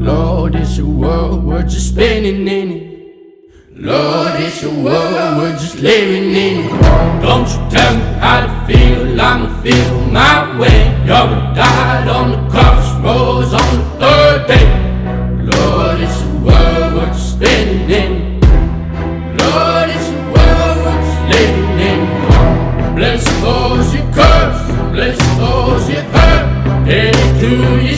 Lord, it's a world, we're just spinning in it. Lord, it's a world, we're just living in it. Don't you tell me how to feel, I'ma feel my way. You're died on the crossroads on the third day. Lord, it's a world, we're just spinning in it. Lord, it's a world, we're just living in it. Bless those you curse, bless those you hurt. Head to your